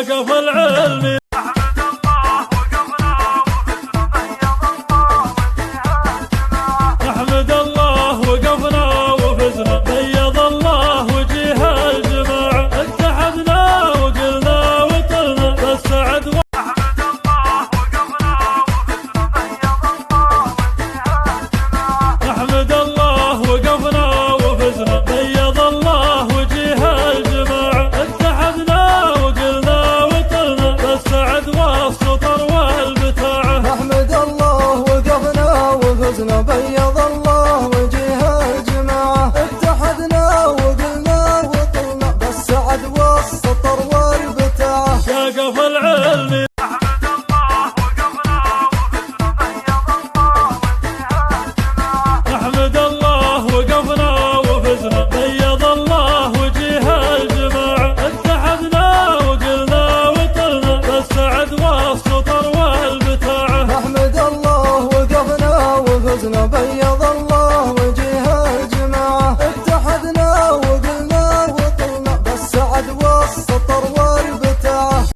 شاقف العلم. نحمد الله وقفنا وفزنا، بيض الله وجيه الجماعة، اتحدنا وقلنا وطلنا بالسعد. نحمد الله وقفنا وفزنا، بيض الله وجيه الجماعة، اتحدنا وقلنا وطلنا بالسعد والسطر والبتاعة. نحمد الله وقفنا وفزنا، بيض الله وجيه الجماعة، اتحدنا وقلنا وطلنا بالسعد والسطر والبتاعة. شاقف العلم. نحمد الله وقفنا وفزنا، بيض الله وجيه الجماعة، اتحدنا وقلنا وطلنا بالسعد والسطر والبتاعة. نحمد الله وقفنا وفزنا، بيض الله